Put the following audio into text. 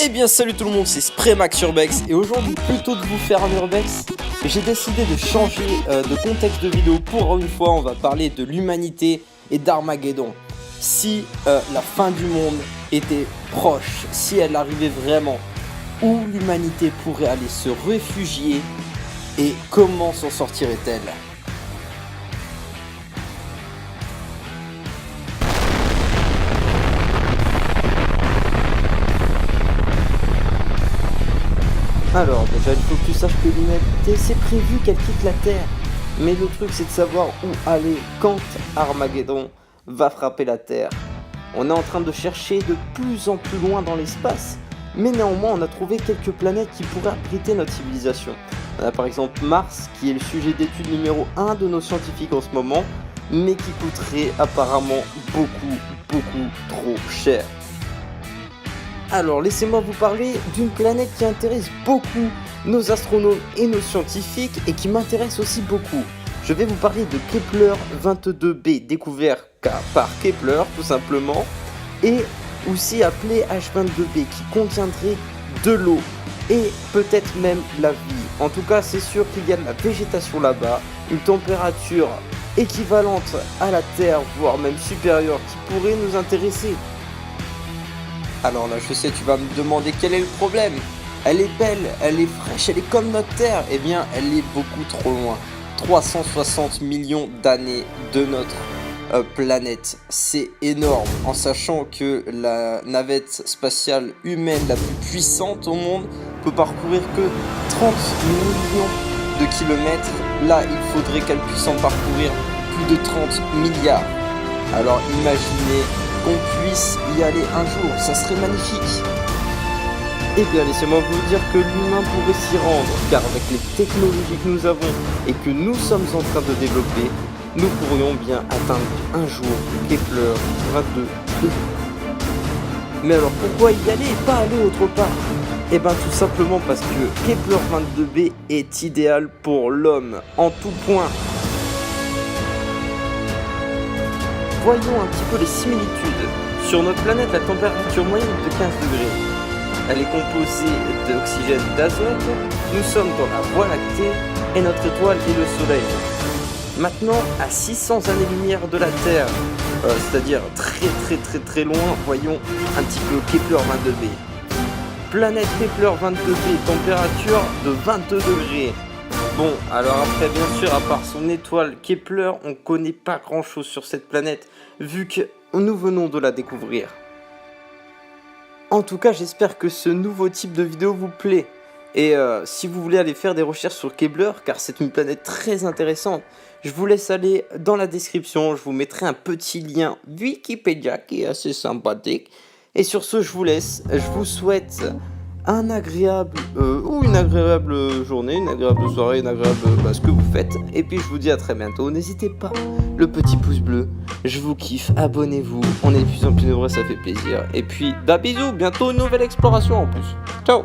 Eh bien salut tout le monde, c'est Spraymax Urbex et aujourd'hui plutôt que de vous faire un Urbex, j'ai décidé de changer de contexte de vidéo. Pour une fois on va parler de l'humanité et d'Armageddon. Si la fin du monde était proche, si elle arrivait vraiment, où l'humanité pourrait aller se réfugier et comment s'en sortirait-elle ? Alors déjà il faut que tu saches que l'humanité c'est prévu qu'elle quitte la Terre. Mais le truc c'est de savoir où aller quand Armageddon va frapper la Terre. On est en train de chercher de plus en plus loin dans l'espace, mais néanmoins on a trouvé quelques planètes qui pourraient abriter notre civilisation. On a par exemple Mars qui est le sujet d'étude numéro 1 de nos scientifiques en ce moment, mais qui coûterait apparemment beaucoup trop cher. Alors laissez-moi vous parler d'une planète qui intéresse beaucoup nos astronomes et nos scientifiques et qui m'intéresse aussi beaucoup. Je vais vous parler de Kepler 22b, découvert par Kepler tout simplement, et aussi appelé H22b, qui contiendrait de l'eau et peut-être même la vie. En tout cas c'est sûr qu'il y a de la végétation là-bas, une température équivalente à la Terre, voire même supérieure, qui pourrait nous intéresser. Alors là, je sais, tu vas me demander quel est le problème. Elle est belle, elle est fraîche, elle est comme notre Terre. Eh bien, elle est beaucoup trop loin. 360 millions d'années de notre planète. C'est énorme, en sachant que la navette spatiale humaine la plus puissante au monde peut parcourir que 30 millions de kilomètres. Là, il faudrait qu'elle puisse en parcourir plus de 30 milliards. Alors imaginez qu'on puisse y aller un jour, ça serait magnifique. Eh bien laissez-moi vous dire que l'humain pourrait s'y rendre, car avec les technologies que nous avons et que nous sommes en train de développer, nous pourrions bien atteindre un jour Kepler 22b. Mais alors pourquoi y aller et pas aller autre part ? Eh bien tout simplement parce que Kepler 22b est idéal pour l'homme en tout point. Voyons un petit peu les similitudes. Sur notre planète, la température moyenne est de 15 degrés. Elle est composée d'oxygène et d'azote. Nous sommes dans la Voie lactée et notre étoile est le Soleil. Maintenant, à 600 années-lumière de la Terre, c'est-à-dire très loin, voyons un petit peu Kepler 22b. Planète Kepler 22b, température de 22 degrés. Bon, alors après, bien sûr, à part son étoile Kepler, on connaît pas grand chose sur cette planète, vu que nous venons de la découvrir. En tout cas, j'espère que ce nouveau type de vidéo vous plaît. Et si vous voulez aller faire des recherches sur Kepler, car c'est une planète très intéressante, je vous laisse aller dans la description, je vous mettrai un petit lien Wikipédia qui est assez sympathique. Et sur ce, je vous laisse, je vous souhaite un agréable ou une agréable journée, une agréable soirée, une agréable ce que vous faites. Et puis je vous dis à très bientôt. N'hésitez pas, le petit pouce bleu, je vous kiffe, abonnez-vous, on est de plus en plus nombreux, ça fait plaisir. Et puis bisous, bientôt une nouvelle exploration en plus. Ciao.